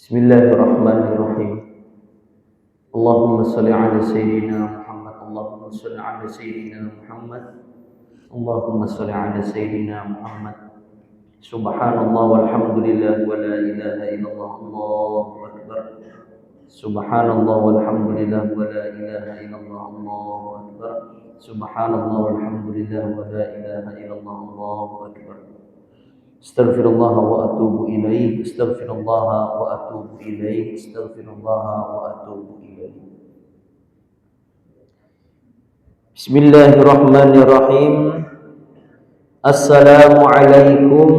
Bismillahirrahmanirrahim. Allahumma salli ala sayyidina Muhammad. Allahumma salli ala sayyidina Muhammad. Allahumma salli ala sayyidina Muhammad. Subhanallah walhamdulillah wa la ilaha illallah. Allahu akbar. Subhanallah walhamdulillah wa la ilaha illallah. Allahu akbar. Subhanallah walhamdulillah wa la ilaha illallah. Allahu akbar. Astaghfirullah wa atubu ilaih. Astaghfirullah wa atubu ilaih. Astaghfirullah wa atubu ilaih. Bismillahirrahmanirrahim. Assalamualaikum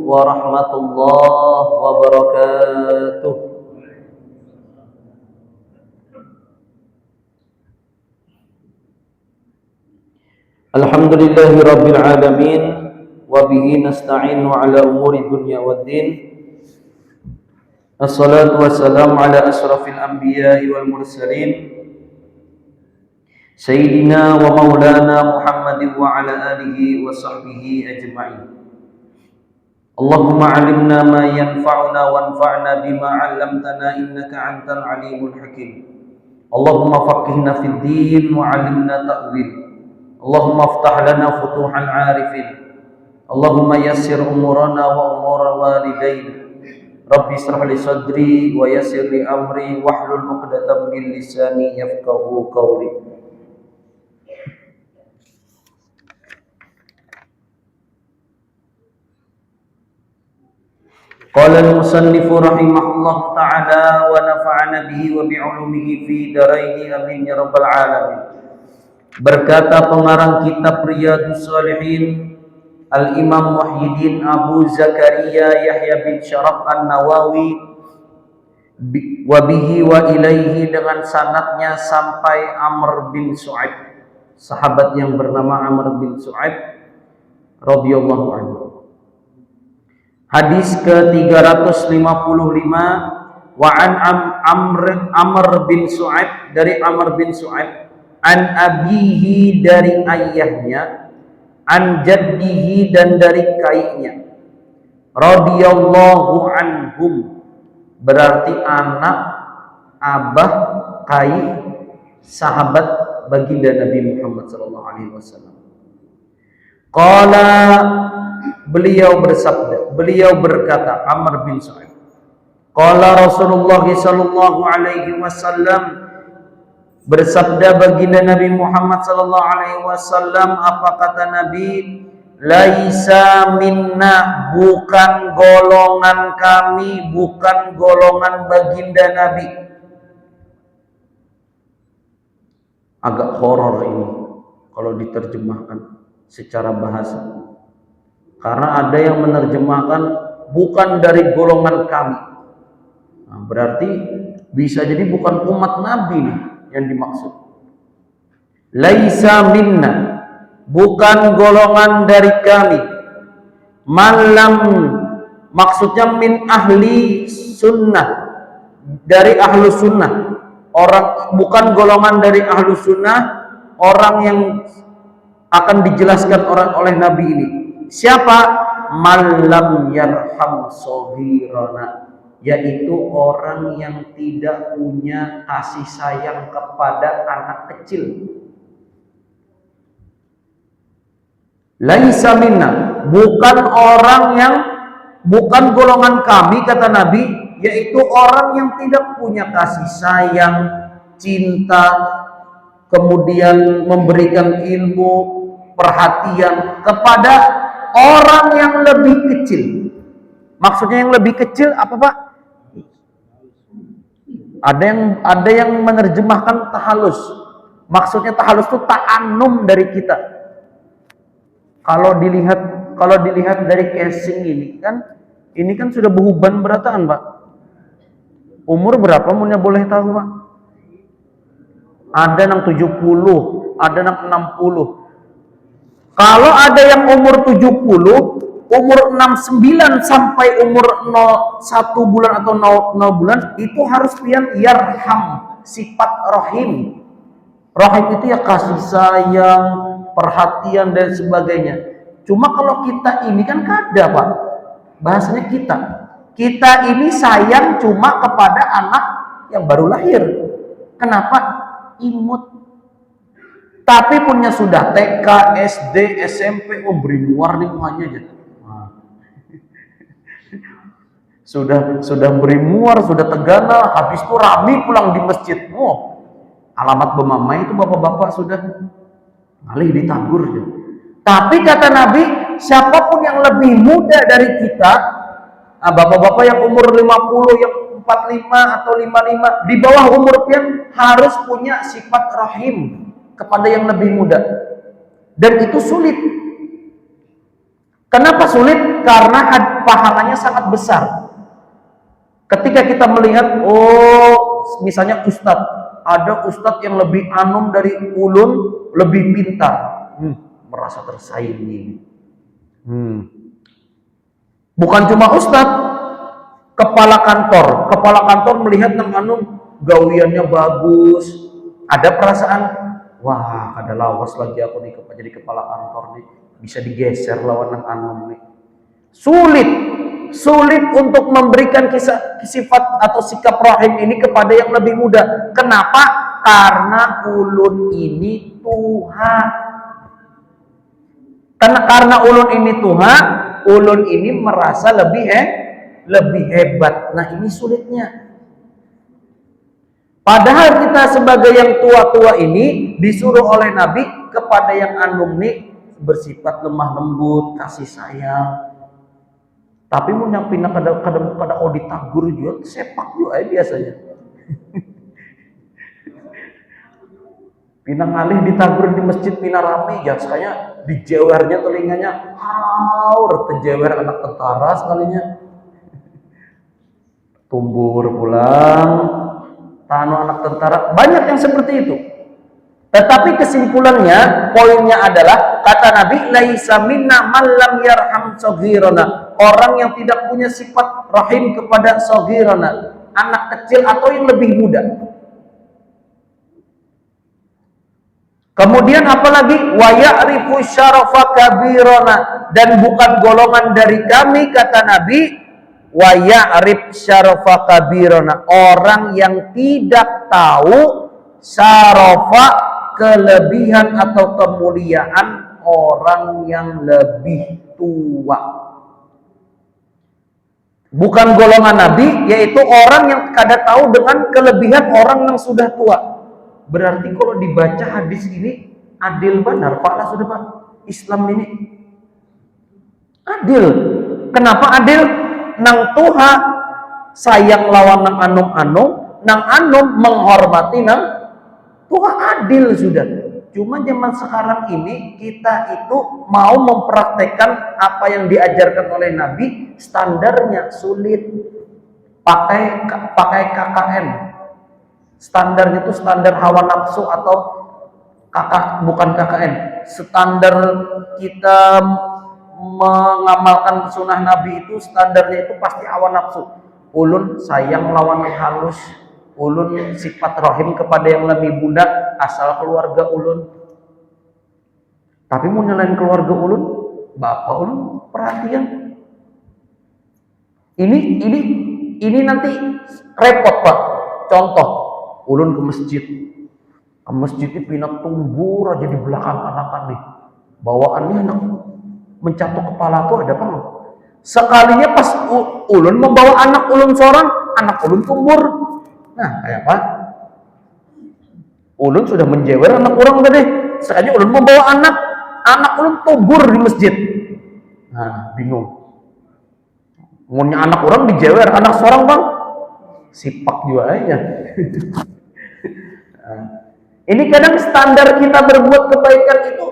warahmatullahi wabarakatuh. Alhamdulillahi rabbil alamin. Wabihi nasta'inu ala umuri dunya waddin. Assalatu wassalamu ala asrafil anbiya'i wal mursalin Sayyidina wa maulana Muhammadin wa ala alihi wa sahbihi ajma'in. Allahumma alimna ma yanfa'una wanfa'na bima 'allamtana innaka antal alimul hakim. Allahumma faqihna fid din wa 'allimna ta'wil. Allahumma aftah lana futuhal 'arifin. Allahumma yassir umurana wa umura walidayna. Rabbi israh li sadri wa yassir li amri wahlul 'uqdatam min lisani yafqahu qawli. Qala al-musannifu rahimahullah ta'ala wa nafa'ana bihi wa bi'ulumihi fi daraini amin ya rabbal alamin. Berkata pengarang kitab Riyadhus Shalihin Al-Imam Muhyiddin Abu Zakaria Yahya bin Syaraf An-Nawawi wa bihi wa ilaihi, dengan sanadnya sampai Amr bin Su'aib, sahabat yang bernama Amr bin Su'aib radhiyallahu anhu. Hadis ke-355, wa an Amr bin Su'aib, dari Amr bin Su'aib, an abihi, dari ayahnya, an jaddihi, dan dari kaiknya, radhiyallahu anhum, berarti anak, abah, kai, sahabat baginda Nabi Muhammad sallallahu alaihi wasallam. Qala, beliau bersabda, beliau berkata, Amr bin Su'aib, qala Rasulullah sallallahu alaihi wasallam, bersabda baginda Nabi Muhammad sallallahu alaihi wasallam, apa kata Nabi? Laisa minna, bukan golongan kami, bukan golongan baginda Nabi. Agak horor ini kalau diterjemahkan secara bahasa, karena ada yang menerjemahkan bukan dari golongan kami. Nah, berarti bisa jadi bukan umat Nabi nih yang dimaksud. Laisa minna, bukan golongan dari kami. Malam, maksudnya min ahli sunnah, dari ahlu sunnah. Orang, bukan golongan dari ahlu sunnah, orang yang akan dijelaskan oleh Nabi ini. Siapa? Malam yarham sohirana, yaitu orang yang tidak punya kasih sayang kepada anak kecil. Laisa minna, bukan orang yang, bukan golongan kami, kata Nabi, yaitu orang yang tidak punya kasih sayang, cinta, kemudian memberikan ilmu, perhatian kepada orang yang lebih kecil. Maksudnya yang lebih kecil apa, Pak? Ada yang menerjemahkan tahalus. Maksudnya tahalus itu ta'annum dari kita. Kalau dilihat dari casing ini kan sudah behuban berataan, Pak. Umur berapa punya boleh tahu, Pak? Ada yang 70, ada yang 60. Kalau ada yang umur 70, umur 69 sampai umur 1 bulan atau 0 bulan, itu harus pian yarham, sifat rahim. Rahim itu ya kasih sayang, perhatian dan sebagainya. Cuma kalau kita ini kan kada, Pak. Bahasanya kita. Kita ini sayang cuma kepada anak yang baru lahir. Kenapa? Imut. Tapi punya sudah TK, SD, SMP, beri muar nih muanya aja. Sudah beri muar, sudah tegana, habis itu rami pulang di masjid. Alamat bemamai itu bapak-bapak sudah ngalih ditagur. Tapi kata Nabi, siapapun yang lebih muda dari kita, bapak-bapak yang umur 50, yang 45 atau 55, di bawah umur pian harus punya sifat rahim kepada yang lebih muda. Dan itu sulit. Kenapa sulit? Karena pahalanya sangat besar. Ketika kita melihat, misalnya ustadz, ada ustadz yang lebih anum dari ulun, lebih pintar, merasa tersaingi. Bukan cuma ustadz, kepala kantor melihat nang anum gawiannya bagus, ada perasaan, wah ada lawas lagi aku nih jadi kepala kantor nih, bisa digeser lawan nang anum nih. Sulit untuk memberikan sifat atau sikap rahim ini kepada yang lebih muda. Kenapa? Karena ulun ini Tuhan. Karena ulun ini Tuhan, ulun ini merasa lebih hebat. Nah, ini sulitnya. Padahal kita sebagai yang tua-tua ini disuruh oleh Nabi kepada yang anum nih bersifat lemah lembut, kasih sayang. Tapi mau nyapina kadang ditagur juga, sepak juga biasanya. Pina ngalih ditagur di masjid, pina rame ya, sekalinya dijewernya telinganya, terjewer anak tentara sekalinya. Tumbur pulang, tanu anak tentara, banyak yang seperti itu. Tetapi kesimpulannya, poinnya adalah kata Nabi, laisa minna man lam yarham saghirana. Orang yang tidak punya sifat rahim kepada saghirana, anak kecil atau yang lebih muda. Kemudian apalagi wa ya'rifu syarafa kabirana, dan bukan golongan dari kami kata Nabi, wa ya'rif syarafa kabirana, orang yang tidak tahu syarafa kelebihan atau kemuliaan orang yang lebih tua. Bukan golongan Nabi, yaitu orang yang kada tahu dengan kelebihan orang yang sudah tua. Berarti kalau dibaca hadis ini adil benar, Pak lah sudah Pak. Islam ini adil. Kenapa adil? Nang Tuha sayang lawan nang anum, nang anum menghormati nang Tuha, adil sudah. Cuma zaman sekarang ini kita itu mau mempraktekkan apa yang diajarkan oleh Nabi, standarnya sulit. Pakai KKN. Standarnya itu standar hawa nafsu atau bukan KKN. Standar kita mengamalkan sunnah Nabi itu standarnya itu pasti hawa nafsu. Ulun sayang lawan yang halus, ulun sifat rahim kepada yang lebih muda asal keluarga ulun. Tapi mau nyalain keluarga ulun, bapak ulun perhatian. Ini nanti repot Pak. Contoh, ulun ke masjid ini pindah tumbur aja di belakang anak-anak nih. Bawaannya anak mencatuk kepala tuh ada apa? Sekalinya pas ulun membawa anak ulun seorang, anak ulun tumbur. Nah, kayak apa? Ulun sudah menjewer anak orang tadi. Sekalinya ulun membawa anak ulun tumbur di masjid. Nah, bingung. Ngomongnya anak orang dijewer, anak seorang bang, sipak juga aja. Ini kadang standar kita berbuat kebaikan itu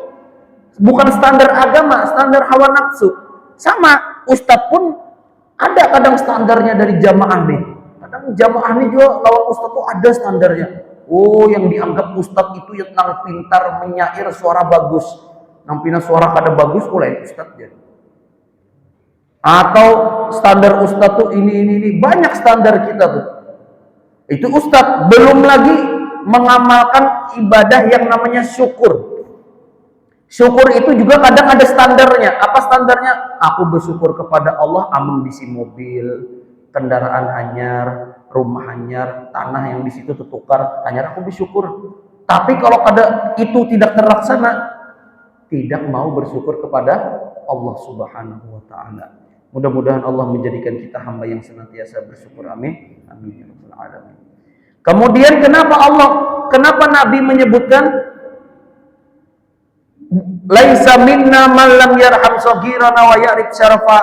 bukan standar agama, standar hawa nafsu. Sama, ustadz pun ada kadang standarnya dari jamaah nih. Kadang jamaah nih juga lawan ustadz tuh ada standarnya. Oh, yang dianggap ustadz itu yang pintar menyair suara bagus. Nampina suara kada bagus, oleh ustadz jadi. Atau standar ustadz tuh ini banyak standar kita tuh. Itu ustadz, belum lagi mengamalkan ibadah yang namanya syukur. Syukur itu juga kadang ada standarnya. Apa standarnya? Aku bersyukur kepada Allah amun bisi mobil, kendaraan anyar, rumah anyar, tanah yang di situ tertukar, anyar aku bersyukur. Tapi kalau ada itu tidak terlaksana, tidak mau bersyukur kepada Allah Subhanahu wa taala. Mudah-mudahan Allah menjadikan kita hamba yang senantiasa bersyukur. Amin. Amin ya rabbal alamin. Kemudian kenapa Nabi menyebutkan laisa minna man lam yarham saghirana wa ya'rif syarafa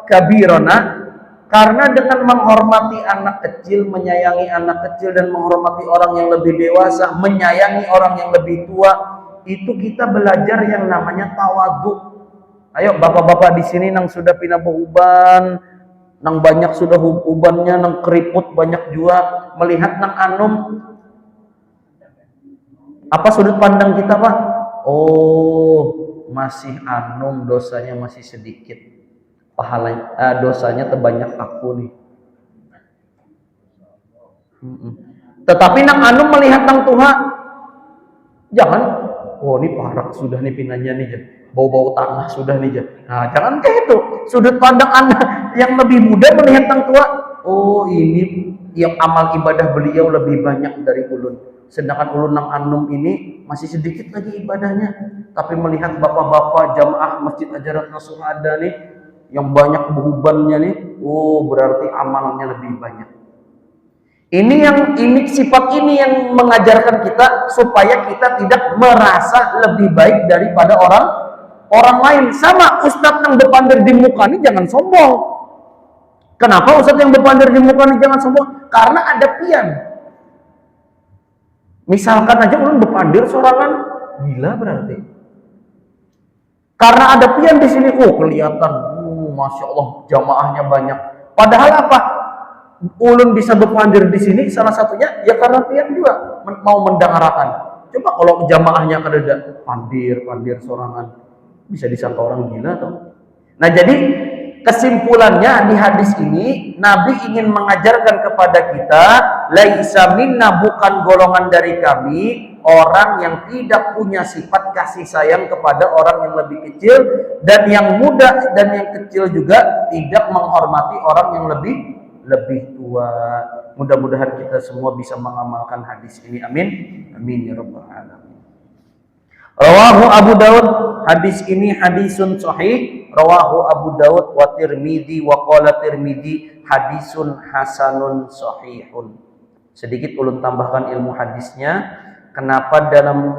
kabirana? Karena dengan menghormati anak kecil, menyayangi anak kecil dan menghormati orang yang lebih dewasa, menyayangi orang yang lebih tua, itu kita belajar yang namanya tawadhu. Ayo bapak-bapak di sini nang sudah pindah uban, nang banyak sudah ubannya, nang keriput banyak juga, melihat nang anum, apa sudut pandang kita, Pak? Oh, masih anum, dosanya masih sedikit, pahala dosanya terbanyak aku nih. Tetapi nang anum melihat nang Tuha, jangan, oh ini parak sudah nih pinanya nih, bau-bau tanah sudah nih. Nah, jangan kayak itu. Sudut pandang anak yang lebih muda melihat nang tua, oh ini yang amal ibadah beliau lebih banyak dari ulun. Sedangkan ulun nang anum ini masih sedikit lagi ibadahnya. Tapi melihat bapak-bapak jamaah Masjid Ajarat Nasuhada nih yang banyak behubannya nih, oh berarti amalnya lebih banyak. Ini sifat ini yang mengajarkan kita supaya kita tidak merasa lebih baik daripada orang lain. Sama ustadz yang berpandir di muka ini jangan sombong. Kenapa ustadz yang berpandir di muka ini jangan sombong? Karena ada pian. Misalkan aja ulun berpandir sorangan, gila berarti. Karena ada pian di sini, oh kelihatan, masya Allah jamaahnya banyak. Padahal apa? Ulun bisa berpandir di sini salah satunya ya karena pian juga mau mendengarakan. Coba kalau jamaahnya kada pandir sorangan, bisa disangka orang gila toh. Nah, jadi kesimpulannya di hadis ini Nabi ingin mengajarkan kepada kita, laisa minna, bukan golongan dari kami orang yang tidak punya sifat kasih sayang kepada orang yang lebih kecil, dan yang muda dan yang kecil juga tidak menghormati orang yang lebih tua. Mudah-mudahan kita semua bisa mengamalkan hadis ini. Amin. Amin ya rabbal alamin. Rawahu Abu Daud, hadis ini hadisun sahih. Rawahu Abu Daud wa Tirmidzi wa qala Tirmidzi hadisun hasanun sahihun. Sedikit ulun tambahkan ilmu hadisnya. Kenapa dalam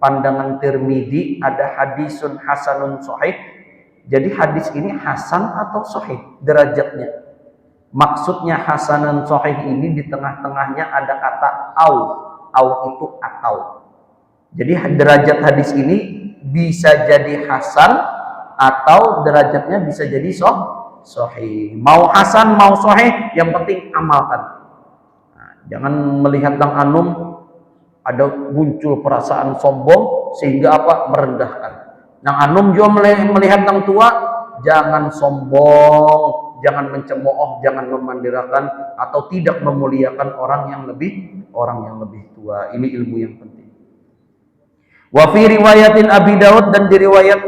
pandangan Tirmidzi ada hadisun hasanun sahih? Jadi hadis ini hasan atau sahih derajatnya. Maksudnya hasanun sahih ini di tengah-tengahnya ada kata au itu atau. Jadi derajat hadis ini bisa jadi hasan atau derajatnya bisa jadi sahih. Mau hasan mau sahih, yang penting amalkan. Nah, jangan melihat nang anum ada muncul perasaan sombong sehingga apa? Merendahkan. Nang anum juga melihat nang tua, jangan sombong, jangan mencemooh, jangan memandirakan atau tidak memuliakan orang yang lebih tua. Ini ilmu yang penting. Wa fi riwayatin Abi Daud, dan di riwayat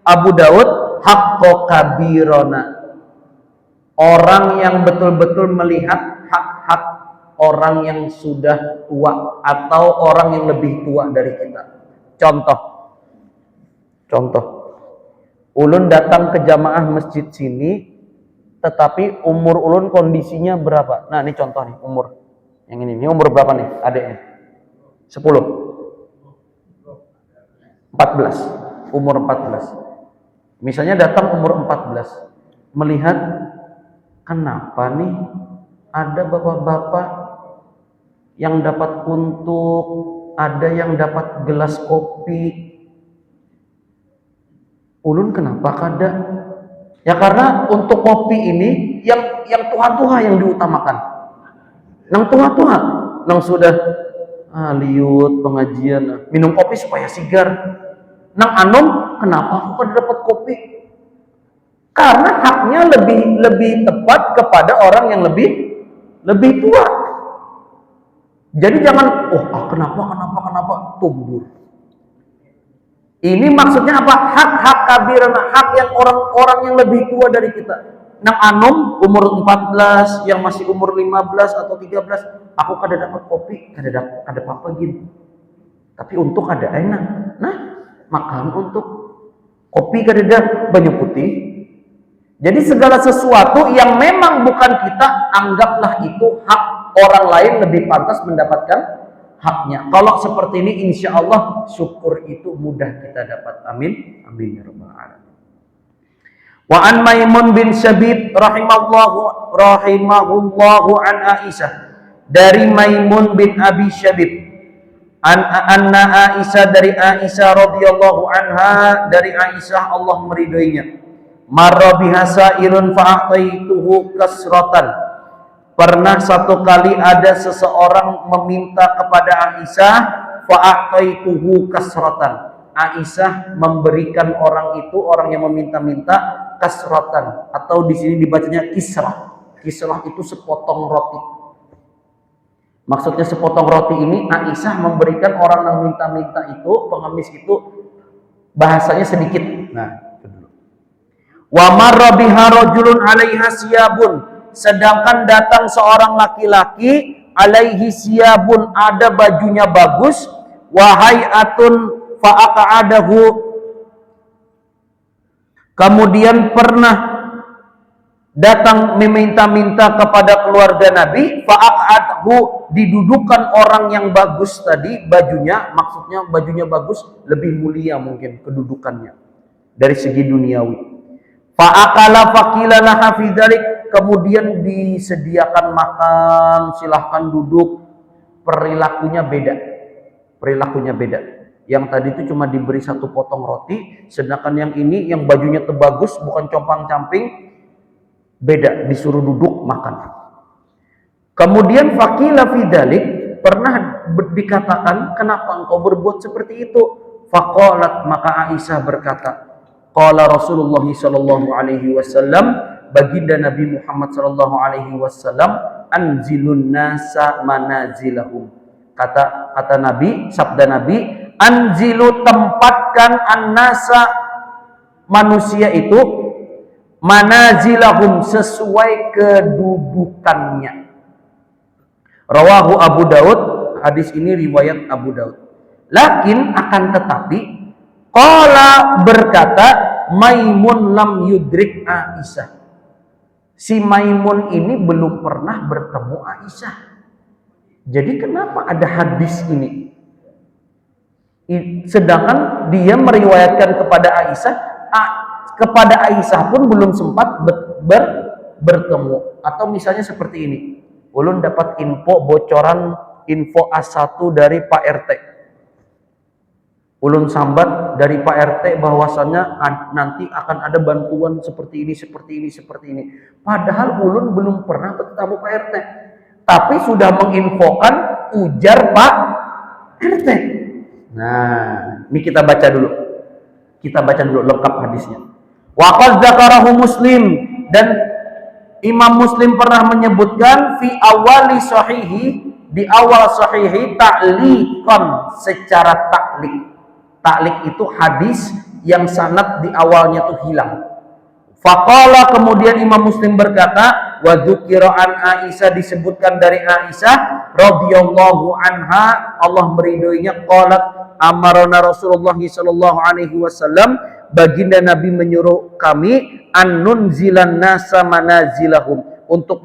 Abu Daud, haqqo kabirona, orang yang betul-betul melihat hak-hak orang yang sudah tua atau orang yang lebih tua dari kita. Contoh, ulun datang ke jamaah masjid sini, tetapi umur ulun kondisinya berapa? Nah, ini contoh nih umur. Yang ini umur berapa nih adiknya? 10. 14. Umur 14. Misalnya datang umur 14. Melihat kenapa nih ada bapak-bapak yang dapat untuk, ada yang dapat gelas kopi. Ulun kenapa kada? Ya karena untuk kopi ini yang tuha-tuha yang diutamakan. Nang tuha-tuha, nang sudah liut pengajian, minum kopi supaya sigar. Nang anum, kenapa aku kada dapat kopi? Karena haknya lebih tepat kepada orang yang lebih tua. Jadi jangan kenapa tumbur. Ini maksudnya apa? Hak kabirana, hak yang orang-orang yang lebih tua dari kita. nang anom umur 14, yang masih umur 15 atau 13, aku kada dapat kopi, kada apa-apa gitu. Tapi untuk ada enak. Nah, makan untuk kopi kada ada banyak putih. Jadi segala sesuatu yang memang bukan kita, anggaplah itu hak orang lain lebih pantas mendapatkan haknya. Kalau seperti ini insya Allah syukur itu mudah kita dapat. Amin. Amin ya rabbal alamin. Wa an Maimun bin Syabib rahimahullahu an Aisyah, dari Maimun bin Abi Syabib anna Aisyah, dari Aisyah radhiyallahu anha, dari Aisyah Allah meridhoinya, marra biha sa'ilun fa'ataituhu kasratan, pernah satu kali ada seseorang meminta kepada Aisyah, fa'ataituhu kasratan, Aisyah memberikan orang itu, orang yang meminta-minta, kasratan, atau di sini dibacanya kisrah. Kisrah itu sepotong roti. Maksudnya sepotong roti ini Aisyah memberikan orang yang minta-minta itu, pengemis itu, bahasanya sedikit. Nah, itu dulu. Wa marra biha rajulun 'alaiha siyabun, sedangkan datang seorang laki-laki, alaihi siyabun, ada bajunya bagus, wa hay'atun fa'aqa'adahu, kemudian pernah datang meminta-minta kepada keluarga Nabi, fa'aq'adhu, didudukan orang yang bagus tadi bajunya, maksudnya bajunya bagus, lebih mulia mungkin kedudukannya dari segi duniawi. Fa'aqala faqila laha fi dzalik, kemudian disediakan makan, silahkan duduk, perilakunya beda. Yang tadi itu cuma diberi satu potong roti, sedangkan yang ini yang bajunya bagus, bukan compang-camping, beda, disuruh duduk makan. Kemudian faqila fi dzalik, pernah dikatakan, kenapa engkau berbuat seperti itu? Faqalat, maka Aisyah berkata, qala Rasulullah sallallahu alaihi wasallam, baginda Nabi Muhammad sallallahu alaihi wasallam, anzilun nasa manazilahum. Kata Nabi, sabda Nabi, anzilu, tempatkan annasa, manusia itu, manazilahum, sesuai kedudukannya. Rawahu Abu Daud, hadis ini riwayat Abu Daud. Lakin akan tetapi, qala, berkata, Maimun lam yudrik Aisyah, si Maimun ini belum pernah bertemu Aisyah. Jadi kenapa ada hadis ini? Sedangkan dia meriwayatkan kepada Aisyah pun belum sempat bertemu. Atau misalnya seperti ini, ulun dapat bocoran info A1 dari Pak RT, ulun sambat dari Pak RT bahwasannya nanti akan ada bantuan seperti ini. Padahal ulun belum pernah bertemu Pak RT, tapi sudah menginfokan ujar Pak RT. Nah, ini kita baca dulu lengkap hadisnya. Wa qad dzakarahu Muslim, dan Imam Muslim pernah menyebutkan fi awali sahihi, di awal sahihi, ta'liqan, secara taklik. Taklik itu hadis yang sanad di awalnya tuh hilang. Faqala, kemudian Imam Muslim berkata, wa dzukira an Aisyah, disebutkan dari Aisyah radhiyallahu anha, Allah meridhoinya, qalat amarona Rasulullah sallallahu alaihi wasallam, baginda Nabi menyuruh kami, annunzilan nasa manazilahum, untuk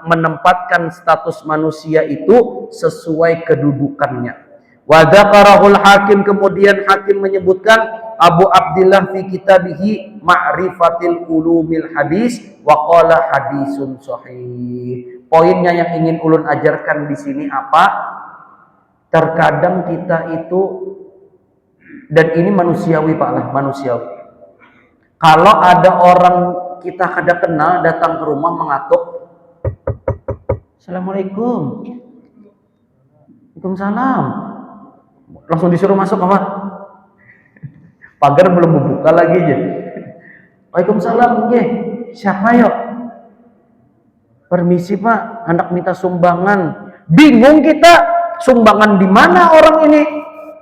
menempatkan status manusia itu sesuai kedudukannya. Wa dzakarahul Hakim, kemudian Hakim menyebutkan, Abu Abdillah fi kitabihi Ma'rifatil Ulumil Hadis, wa qala hadisun sahih. Poinnya yang ingin ulun ajarkan di sini apa? Terkadang kita itu, dan ini manusiawi Pak lah, manusiawi. Kalau ada orang kita kada kenal datang ke rumah mengatuk, Assalamualaikum, Waalaikumsalam, langsung disuruh masuk apa? Pagar belum membuka lagi aja. Waalaikumsalam, siapa yuk? Permisi Pak, hendak minta sumbangan. Bingung kita, sumbangan di mana orang ini?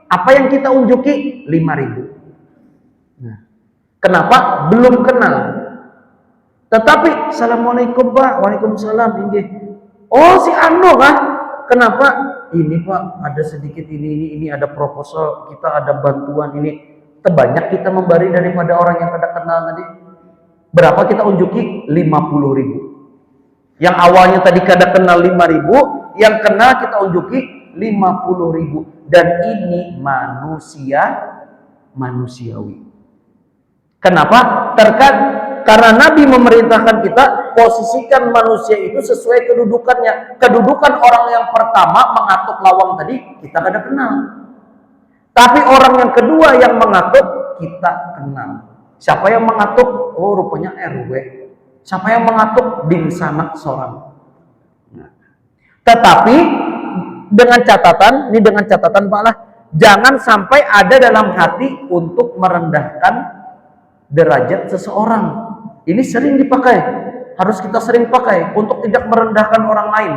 Apa yang kita unjuki? 5.000. Nah, kenapa? Belum kenal. Tetapi assalamualaikum Pak, waalaikumsalam, inggih. Oh si anu kah? Kenapa? Ini Pak, ada sedikit ini ada proposal, kita ada bantuan ini. Terbanyak kita memberi daripada orang yang kada kenal tadi. Berapa kita unjuki? 50.000. Yang awalnya tadi kada kenal 5.000, yang kenal kita unjuki 50.000. Dan ini manusiawi. Kenapa? Karena Nabi memerintahkan kita posisikan manusia itu sesuai kedudukannya. Kedudukan orang yang pertama mengatuk lawang tadi kita kada kenal. Tapi orang yang kedua yang mengatuk kita kenal. Siapa yang mengatuk? Oh rupanya RW. Siapa yang mengatuk? Dinsanak seorang. Nah. Tetapi dengan catatan Pak lah, jangan sampai ada dalam hati untuk merendahkan derajat seseorang. Ini sering dipakai, harus kita sering pakai untuk tidak merendahkan orang lain.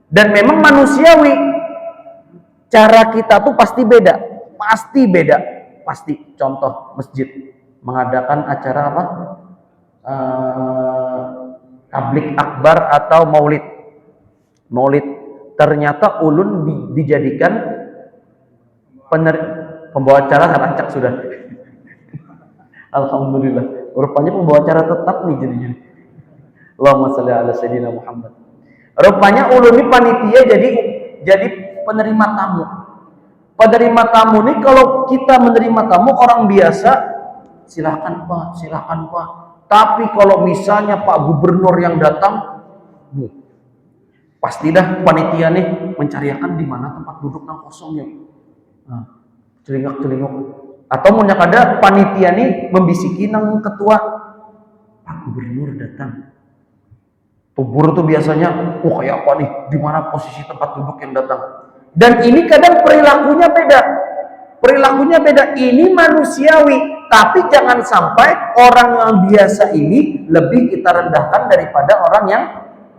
Dan memang manusiawi, cara kita tuh pasti beda. Contoh masjid mengadakan acara apa? Tablik akbar atau maulid. Ternyata ulun dijadikan pembawa acara rancak sudah. Alhamdulillah. Rupanya pembawa acara tetap nih jadinya. Allahumma shalli ala sayyidina Muhammad. Rupanya ulun ini panitia jadi penerima tamu. Penerima tamu nih kalau kita menerima tamu orang biasa, silakan Pak. Tapi kalau misalnya Pak Gubernur yang datang, pasti dah panitia nih mencariakan di mana tempat duduk yang kosongnya. Celingak. Atau munyak ada panitia nih membisiki nang ketua, Pak Gubernur datang. Tubur tuh biasanya, kayak apa nih? Di mana posisi tempat duduk yang datang? Dan ini kadang perilakunya beda. Ini manusiawi, tapi jangan sampai orang yang biasa ini lebih kita rendahkan daripada orang yang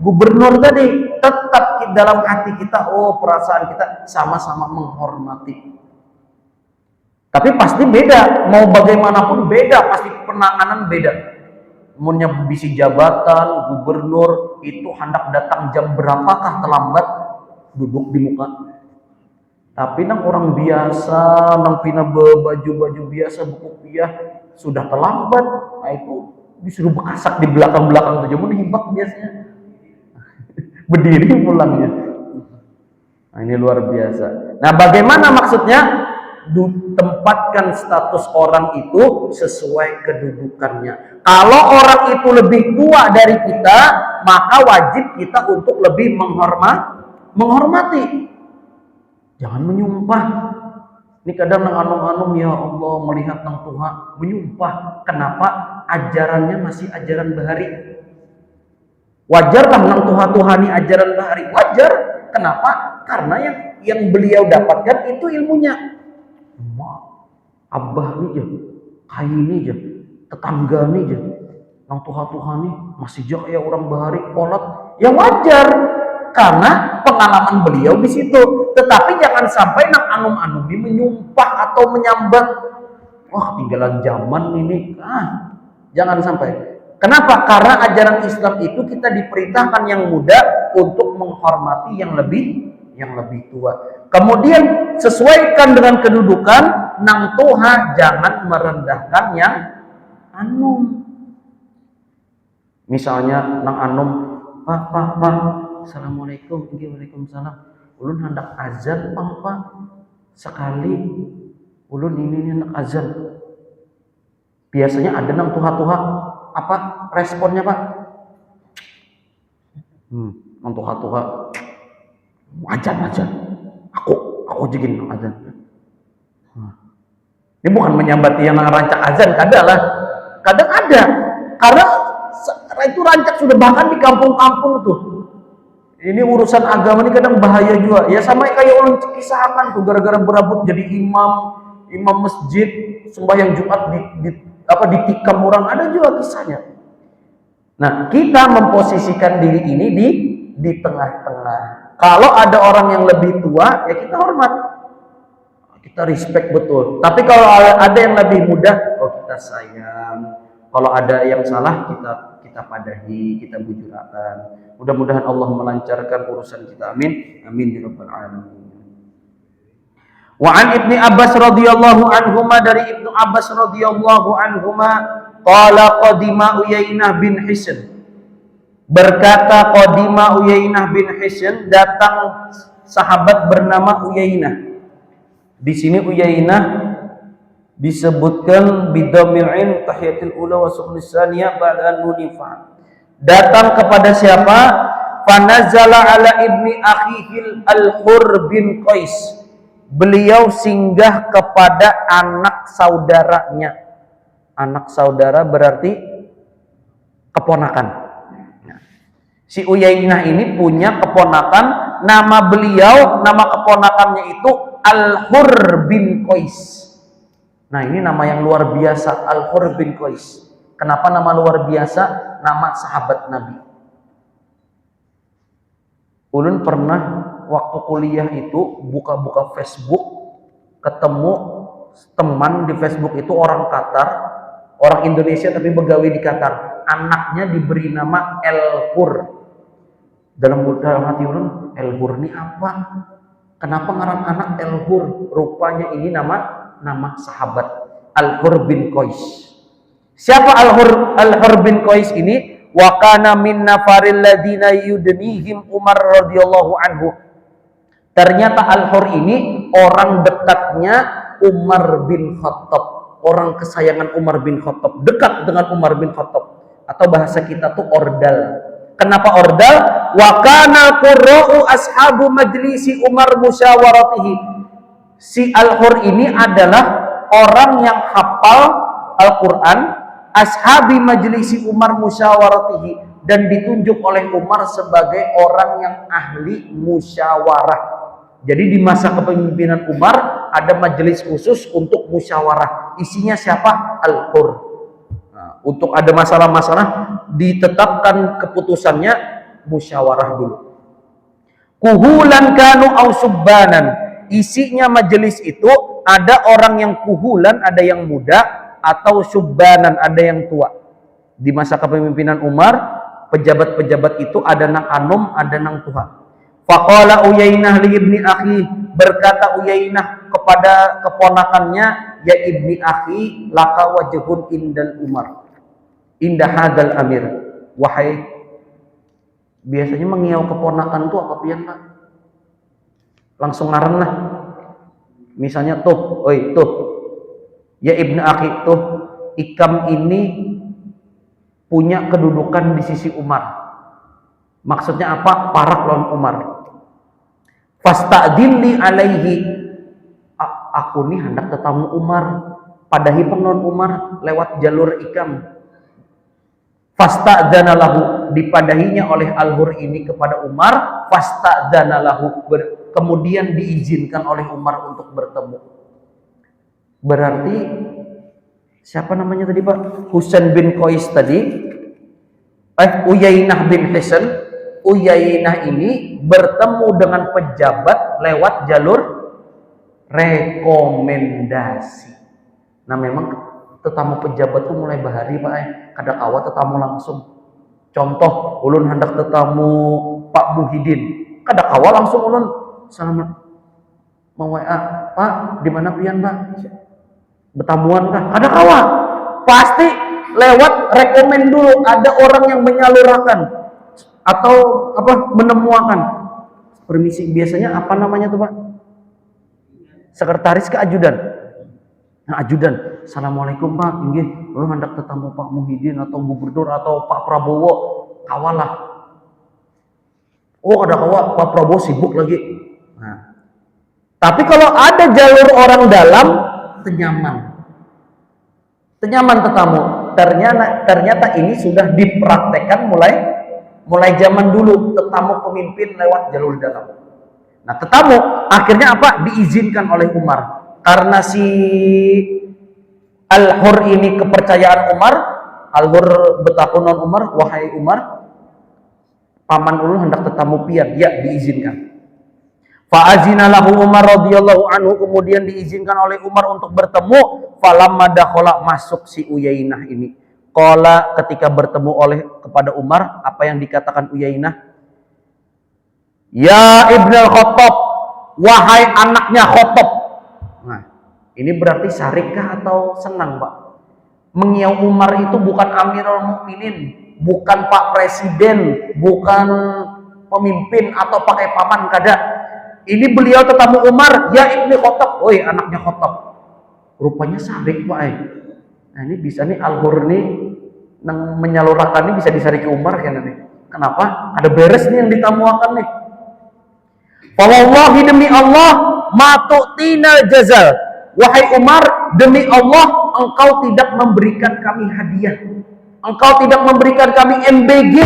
gubernur tadi. Tetap dalam hati kita, perasaan kita sama-sama menghormati. Tapi pasti beda, mau bagaimanapun beda, pasti penanganan beda. Munnya bisi jabatan, gubernur, itu hendak datang jam berapakah terlambat, duduk di muka. Tapi nang orang biasa, nang pina baju biasa, buku piah, sudah terlambat, nah itu disuruh bekasak di belakang saja, mun hibak biasanya. Berdiri pulangnya. Nah ini luar biasa. Nah bagaimana maksudnya? Tempatkan status orang itu sesuai kedudukannya. Kalau orang itu lebih tua dari kita, maka wajib kita untuk lebih menghormati. Jangan menyumpah. Ini kadang nang anum-anum, ya Allah, melihat nang Tuhan menyumpah. Kenapa? Ajarannya masih ajaran bahari. Wajarlah nang Tuhan-Tuhani ajaran bahari. Wajar. Kenapa? Karena yang beliau dapatkan itu ilmunya. Abah nih aja, kai nih aja, tetangga nih aja, nang Tuhan nih masih jauh ya orang bahari kolot, ya wajar karena pengalaman beliau di situ. Tetapi jangan sampai nang anum ini menyumpah atau menyambat, wah tinggalan zaman ini, jangan sampai. Kenapa? Karena ajaran Islam itu kita diperintahkan yang muda untuk menghormati yang lebih tua. Kemudian sesuaikan dengan kedudukan, nang tuha jangan merendahkan yang anum. Misalnya nang anum, Pak, assalamualaikum, waalaikumsalam. Ulun hendak azan, Pak. Sekali ulun ini hendak azan. Biasanya ada nang tuha-tuha, apa responnya Pak? Nang tuha-tuha, azan. Aku jegin azan. Ini bukan menyambat yang rancak azan, kadang ada. Karena itu rancak sudah bahkan di kampung-kampung tuh. Ini urusan agama ini kadang bahaya juga. Ya sama kayak orang kisahkan tuh gara-gara berabut jadi imam masjid sembahyang Jumat ditikam orang, ada juga kisahnya. Nah, kita memposisikan diri ini di tengah-tengah. Kalau ada orang yang lebih tua, ya kita hormat. Kita respect betul. Tapi kalau ada yang lebih muda, kita sayang. Kalau ada yang salah, kita padahi, kita bujurakan. Mudah-mudahan Allah melancarkan urusan kita. Amin. Amin ya rabbal alamin. Wa an Ibnu Abbas radhiyallahu anhuma, dari Ibnu Abbas radhiyallahu anhuma, qala qadima Uyainah bin Hisn. Berkata qadima Uyainah bin Hisn, datang sahabat bernama Uyainah. Di sini Uyainah disebutkan bidhamil ain tahiyatul ula wa sukunis tsaniyah ba'da nunifa. Datang kepada siapa? Fanazala ala ibni akhihil al-Hur bin Qais. Beliau singgah kepada anak saudaranya. Anak saudara berarti keponakan. Si Uyainah ini punya keponakan, nama beliau, nama keponakannya itu Al-Hur bin Qais. Nah, ini nama yang luar biasa, Al-Hur bin Qais. Kenapa nama luar biasa? Nama sahabat Nabi. Ulun pernah waktu kuliah itu buka-buka Facebook, ketemu teman di Facebook itu orang Qatar, orang Indonesia tapi begawe di Qatar. Anaknya diberi nama El-Hur. Dalam hati ulun, El-Hur ini apa? Kenapa ngaran anak El-Hur? Rupanya ini nama sahabat Al-Hur bin Qais. Siapa Al-Hur bin Qais ini? Wa kana min nafaril ladina yudnihim Umar radhiyallahu anhu. Ternyata Al-Hur ini orang dekatnya Umar bin Khattab, orang kesayangan Umar bin Khattab, dekat dengan Umar bin Khattab, atau bahasa kita tuh ordal. Kenapa ordal? Wa kana qurra'u ashabu majlisi Umar musyawaratihi. Si Al-Hur ini adalah orang yang hafal Al-Quran, ashabi majlisi Umar musyawaratihi, dan ditunjuk oleh Umar sebagai orang yang ahli musyawarah. Jadi di masa kepemimpinan Umar ada majelis khusus untuk musyawarah. Isinya siapa? Al-Hur. Nah, untuk ada masalah-masalah ditetapkan keputusannya musyawarah dulu. Kuhulan kanu au subbanan. Isinya majelis itu ada orang yang kuhulan, ada yang muda, atau subbanan, ada yang tua. Di masa kepemimpinan Umar, pejabat-pejabat itu ada nang anom, ada nang tua. Faqala Uyainah li ibni akhi, berkata Uyainah kepada keponakannya, ya ibni akhi, laka wajhun indal Umar, indah hadal amir. Wahai, biasanya mengiau keponakan tuh apa pian Pak? Langsung ngaran lah. Misalnya tuh, oi tuh, ya ibnu akhi tuh, ikam ini punya kedudukan di sisi Umar. Maksudnya apa? Parak lawan Umar. Fasta'dilli alaihi, aku nih hendak tetamu Umar, padahi pengon Umar lewat jalur ikam. Fasta'dzana lahu, dipadahinya oleh Al-Hur ini kepada Umar. Fasta'dzana lahu, kemudian diizinkan oleh Umar untuk bertemu. Berarti siapa namanya tadi Pak? Husain bin Qais tadi, Uyainah bin Hisn. Uyainah ini bertemu dengan pejabat lewat jalur rekomendasi. Nah memang tetamu pejabat tuh mulai bahari Pak, kada kawa tetamu langsung. Contoh, ulun hendak tetamu Pak Muhyiddin, kada kawa langsung ulun salaman mau WA, Pak di mana pian Pak? Betamuan kah? Kada kawa. Pasti lewat rekomen dulu, ada orang yang menyalurkan atau apa menemukan. Permisi, biasanya apa namanya tuh Pak? Sekretaris ke ajudan. Nah, ajudan, assalamualaikum Pak, inggih, lu hendak tetamu Pak Muhyiddin atau Gubernur atau Pak Prabowo, kawalah. Oh ada kawa, Pak Prabowo sibuk lagi. Nah, tapi kalau ada jalur orang dalam, tenyaman tetamu. Ternyata ini sudah dipraktekkan mulai zaman dulu, tetamu pemimpin lewat jalur dalam. Nah, tetamu akhirnya apa? Diizinkan oleh Umar. Karena si Al-Hur ini kepercayaan Umar, Al-Hur betakunan Umar, wahai Umar, paman ulun hendak tetamu pian, ya diizinkan. Fa'azina lahu Umar radhiyallahu anhu, kemudian diizinkan oleh Umar untuk bertemu. Falamma dakhala, masuk si Uyainah ini. Qala ketika bertemu oleh kepada Umar, apa yang dikatakan Uyainah? Ya Ibnul Khattab, wahai anaknya Khattab. Nah, ini berarti syarikkah atau senang, Pak? Mengiau Umar itu bukan Amirul Mukminin, bukan Pak Presiden, bukan pemimpin atau pakai paman kada. Ini beliau tetamu Umar, ya Ibnu Khattab, woi anaknya Khattab. Rupanya sarik, Pak. Nah, ini bisa nih Al-Hur nih nang menyalurkan ini bisa disarik ke Umar kan nih. Kenapa? Ada beres nih yang ditamuakan nih. Wallahi demi Allah, ma tu'tinal jazal. Wahai Umar, demi Allah, engkau tidak memberikan kami hadiah. Engkau tidak memberikan kami MBG.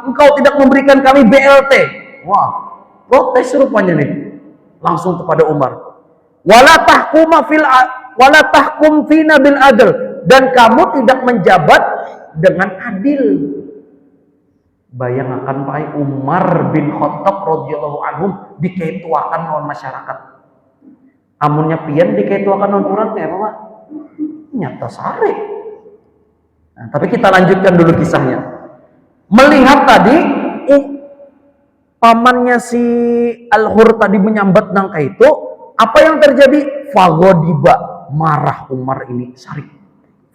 Engkau tidak memberikan kami BLT. Wah, protes rupanya nih. Langsung kepada Umar. Wala tahkum fina bil adl, dan kamu tidak menjabat dengan adil. Bayangkan Pak Umar bin Khattab radhiyallahu anhu diketuakan oleh masyarakat. Amunnya pian diketuakan non urang kayak apa, Pak? Nyata sare. Nah, tapi kita lanjutkan dulu kisahnya. Melihat tadi pamannya si Al-Hur tadi menyambat nangka itu, apa yang terjadi? Fagodiba, marah Umar ini sarik.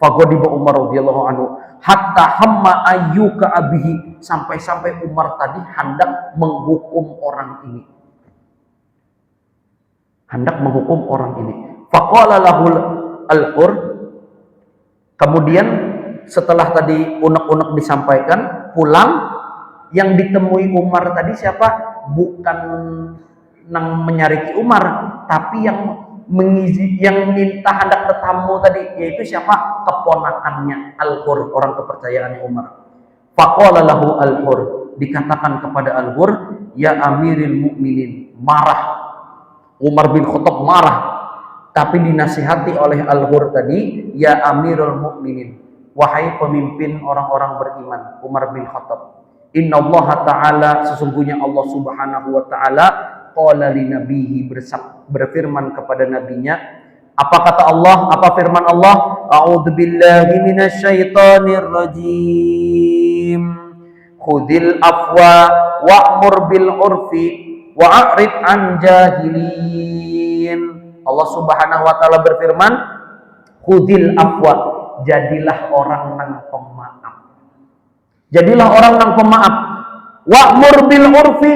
Fagodiba Umar radhiyallahu anhu hatta hamma ayyuka abihi, sampai-sampai Umar tadi hendak menghukum orang ini. Hendak menghukum orang ini. Faqala lahul Al-Hur, kemudian setelah tadi unek-unek disampaikan, pulang, yang ditemui Umar tadi siapa? Bukan nang menyariki Umar, tapi yang minta hendak tetamu tadi, yaitu siapa? Keponakannya Al-Hur, orang kepercayaannya Umar. Faqala lahu Al-Hur, dikatakan kepada Al-Hur, ya Amiril Mukminin, marah. Umar bin Khattab marah, tapi dinasihati oleh Al-Hur tadi, ya Amirul Mukminin, wahai pemimpin orang-orang beriman, Umar bin Khattab. Innallaha ta'ala, sesungguhnya Allah subhanahu wa ta'ala, qala li nabihi, berfirman kepada nabinya. Apa kata Allah? Apa firman Allah? A'udzubillahi minasyaitonir rajim. Khudil afwa wa'mur bil urfi wa'rid an jahilin. Allah subhanahu wa ta'ala berfirman, khudil afwa, jadilah orang nang pemaaf. Jadilah orang nang pemaaf. Wa'mur bil urfi,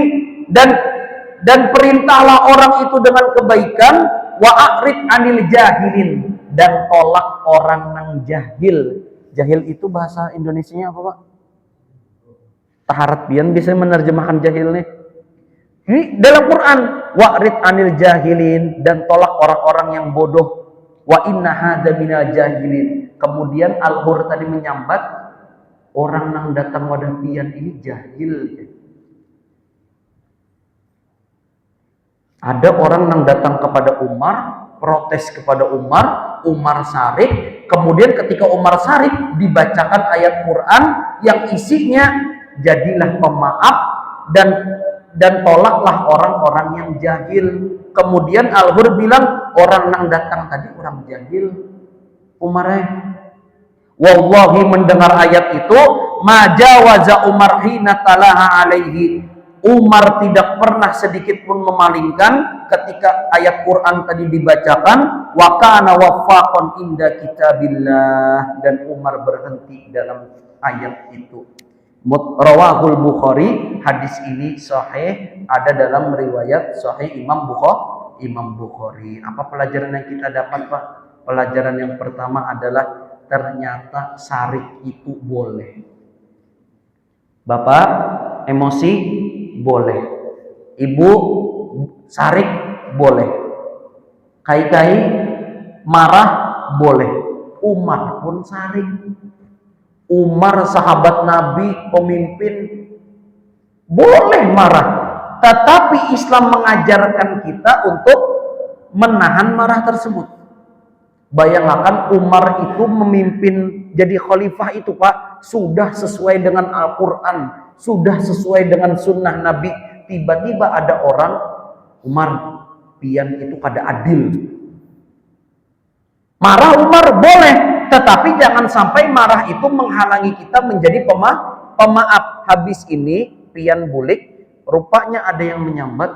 dan perintahlah orang itu dengan kebaikan. Wa'rid anil jahilin, dan tolak orang nang jahil. Jahil itu bahasa Indonesianya apa, Pak? Taharat pian bisa menerjemahkan jahil nih. Ini dalam Quran, wa'rid anil jahilin, dan tolak orang-orang yang bodoh. Wa inna hadza minal jahilin. Kemudian Al-Hur tadi menyambat, orang nang datang wadah pian ini jahil. Ada orang nang datang kepada Umar, protes kepada Umar, Umar sarik. Kemudian ketika Umar sarik, dibacakan ayat Quran yang isinya, jadilah pemaaf dan tolaklah orang-orang yang jahil. Kemudian Al-Hur bilang, orang nang datang tadi orang jahil. Umar wallahi mendengar ayat itu, majawaza Umar hina talaha alaihi. Umar tidak pernah sedikit pun memalingkan ketika ayat Quran tadi dibacakan. Wa kana waffaqan inda kitabillah, dan Umar berhenti dalam ayat itu. Rawahul Bukhari, hadis ini sahih, ada dalam riwayat sahih Imam Bukhari. Apa pelajaran yang kita dapat, Pak? Pelajaran yang pertama adalah ternyata sarik itu boleh. Bapak emosi boleh, ibu sarik boleh, kai-kai marah boleh, Umar pun sarik. Umar sahabat Nabi, pemimpin, boleh marah. Tetapi Islam mengajarkan kita untuk menahan marah tersebut. Bayangkan Umar itu memimpin jadi khalifah itu, Pak, sudah sesuai dengan Al-Quran, sudah sesuai dengan sunnah Nabi. Tiba-tiba ada orang, Umar, pian itu kada adil. Marah Umar boleh, Tetapi jangan sampai marah itu menghalangi kita menjadi pemaaf. Habis ini pian bulik, rupanya ada yang menyambat,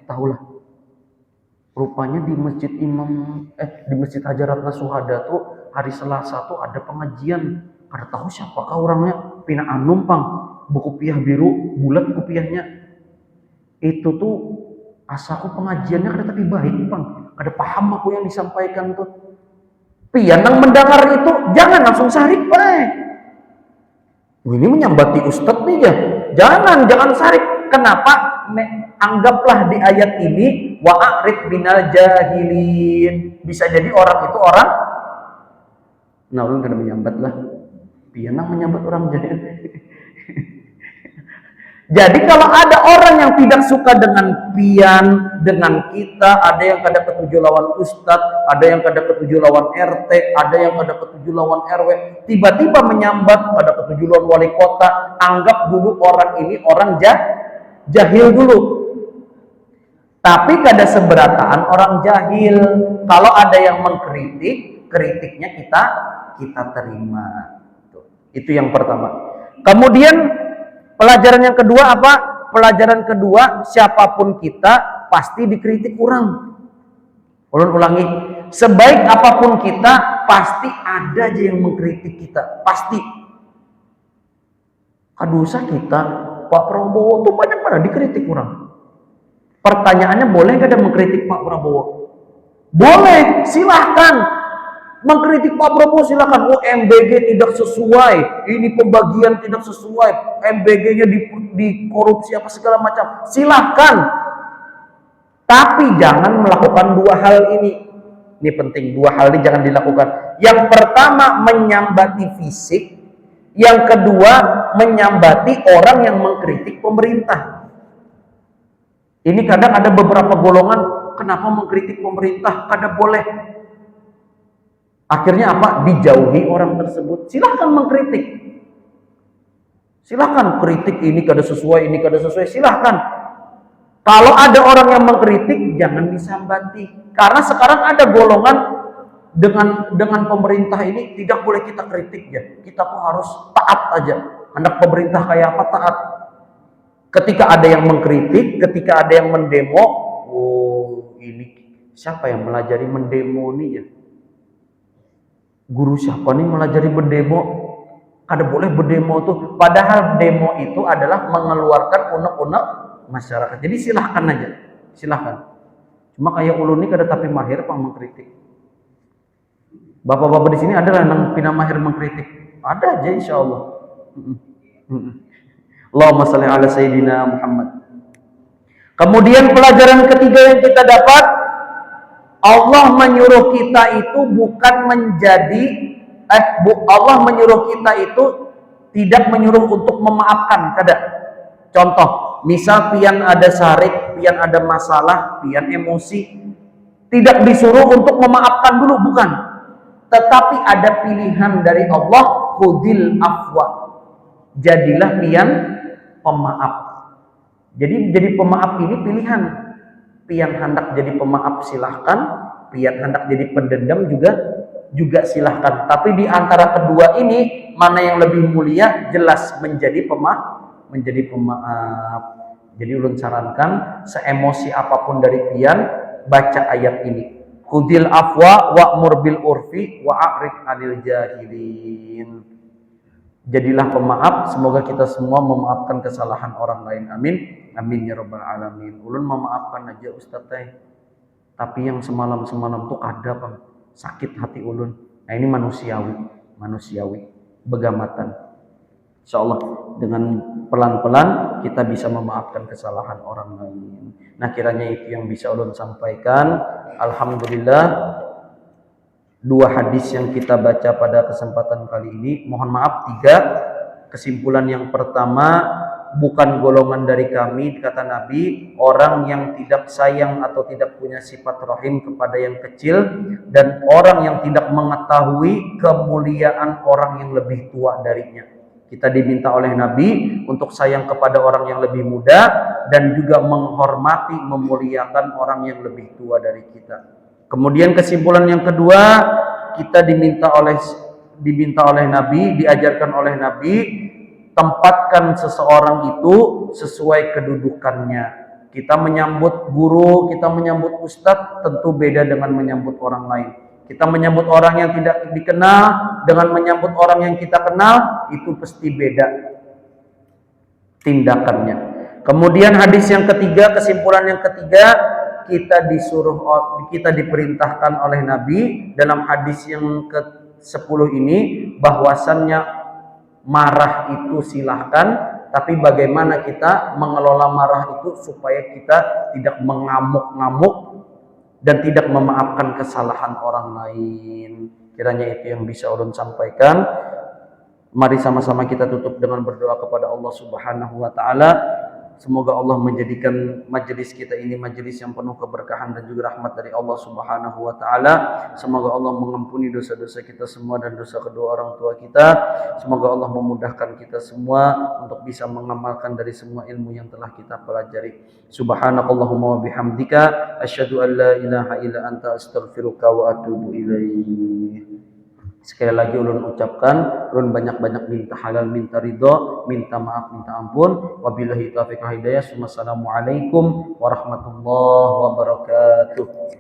tahulah, rupanya di masjid Hajarat Nasuhada tuh hari Selasa tuh ada pengajian. Kada tahu siapakah orangnya, pinaan numpang, buku piah biru, bulat kupiahnya. Itu tuh asaku pengajiannya kada tapi baik, Bang. Kada paham aku yang disampaikan tuh. Pian yang mendengar itu jangan langsung sarik, baik. Ini menyambati ustadz nih ya. Jangan sarik. Kenapa? Anggaplah di ayat ini wa'arid binal jahilin. Bisa jadi orang itu orang ulun kada menyambat lah. Pianang menyambat orang jahil. Jadi kalau ada orang yang tidak suka dengan pian, dengan kita, ada yang kada ketujuh lawan ustadz, ada yang kada ketujuh lawan RT, ada yang kada ketujuh lawan RW, tiba-tiba menyambat kada ketujuh lawan wali kota, anggap dulu orang ini orang jahil dulu. Tapi kada seberataan orang jahil. Kalau ada yang mengkritik, kritiknya kita terima. Itu yang pertama. Kemudian pelajaran yang kedua apa? Pelajaran kedua, siapapun kita pasti dikritik orang. Ulun ulangi, sebaik apapun kita pasti ada aja yang mengkritik kita, pasti. Kadosa kita, Pak Prabowo tuh banyak mana dikritik orang. Pertanyaannya, boleh nggak ada mengkritik Pak Prabowo? Boleh, silahkan. Mengkritik Pak Prabowo silakan. MBG tidak sesuai, ini pembagian tidak sesuai, MBG-nya dikorupsi apa segala macam. Silahkan. Tapi jangan melakukan dua hal ini. Ini penting, dua hal ini jangan dilakukan. Yang pertama menyambati fisik, yang kedua menyambati orang yang mengkritik pemerintah. Ini kadang ada beberapa golongan, kenapa mengkritik pemerintah? Kada boleh. Akhirnya apa? Dijauhi orang tersebut. Silahkan mengkritik. Silahkan kritik ini kada sesuai, ini kada sesuai. Silahkan. Kalau ada orang yang mengkritik, jangan disambati. Karena sekarang ada golongan dengan pemerintah ini tidak boleh kita kritik ya. Kita tuh harus taat aja. Anak pemerintah kayak apa taat. Ketika ada yang mengkritik, ketika ada yang mendemo, ini siapa yang melajari mendemo nih ya? Guru siapa nih melajari berdemo? Kada boleh berdemo tuh. Padahal demo itu adalah mengeluarkan unek-unek masyarakat. Jadi silahkan aja, silahkan. Cuma kayak ulun ini kada tapi mahir pang mengkritik. Bapak-bapak di sini adalah yang pina mahir mengkritik. Ada aja insya Allah. Allahumma shalli ala sayyidina Muhammad. Kemudian pelajaran ketiga yang kita dapat, Allah menyuruh kita itu bukan menjadi Allah menyuruh kita itu tidak menyuruh untuk memaafkan, kada. Contoh, misal pian ada sarik, pian ada masalah, pian emosi, tidak disuruh untuk memaafkan dulu, bukan. Tetapi ada pilihan dari Allah, khudil afwa. Jadilah pian pemaaf. Jadi menjadi pemaaf ini pilihan. Pian hendak jadi pemaaf silahkan, pian hendak jadi pendendam juga silahkan. Tapi di antara kedua ini mana yang lebih mulia? Jelas menjadi pemaaf. Jadi ulun sarankan seemosi apapun dari pian, baca ayat ini. Khudil afwa wa'mur bil urfi wa'arid 'anil jahilin. Jadilah pemaaf, semoga kita semua memaafkan kesalahan orang lain. Amin. Amin ya rabbal alamin. Ulun memaafkan aja Ustaz teh. Tapi yang semalam tuh kada Bang. Sakit hati ulun. Nah ini manusiawi, begamatan. Insyaallah dengan pelan-pelan kita bisa memaafkan kesalahan orang lain. Nah kiranya itu yang bisa ulun sampaikan. Alhamdulillah, dua hadis yang kita baca pada kesempatan kali ini, mohon maaf 3. Kesimpulan yang pertama, bukan golongan dari kami, kata Nabi, orang yang tidak sayang atau tidak punya sifat rahim kepada yang kecil, dan orang yang tidak mengetahui kemuliaan orang yang lebih tua darinya. Kita diminta oleh Nabi untuk sayang kepada orang yang lebih muda dan juga menghormati, memuliakan orang yang lebih tua dari kita. Kemudian kesimpulan yang kedua, kita diminta oleh diminta oleh Nabi, diajarkan oleh Nabi, tempatkan seseorang itu sesuai kedudukannya. Kita menyambut guru, kita menyambut ustadz tentu beda dengan menyambut orang lain. Kita menyambut orang yang tidak dikenal dengan menyambut orang yang kita kenal, itu pasti beda tindakannya. Kemudian hadis yang ketiga, kesimpulan yang ketiga, kita diperintahkan oleh Nabi dalam hadis yang ke-10 ini bahwasannya marah itu silahkan, tapi bagaimana kita mengelola marah itu supaya kita tidak mengamuk-ngamuk dan tidak memaafkan kesalahan orang lain. Kiranya itu yang bisa ulun sampaikan. Mari sama-sama kita tutup dengan berdoa kepada Allah Subhanahu wa taala. Semoga Allah menjadikan majelis kita ini majelis yang penuh keberkahan dan juga rahmat dari Allah Subhanahu wa taala. Semoga Allah mengampuni dosa-dosa kita semua dan dosa kedua orang tua kita. Semoga Allah memudahkan kita semua untuk bisa mengamalkan dari semua ilmu yang telah kita pelajari. Subhanakallahumma wa bihamdika asyhadu an la ilaha illa anta astaghfiruka wa atubu ilaik. Sekali lagi ulun ucapkan, ulun banyak-banyak minta halal, minta ridho, minta maaf, minta ampun. Wabillahi taufiq wal hidayah. Wassalamualaikum warahmatullahi wabarakatuh.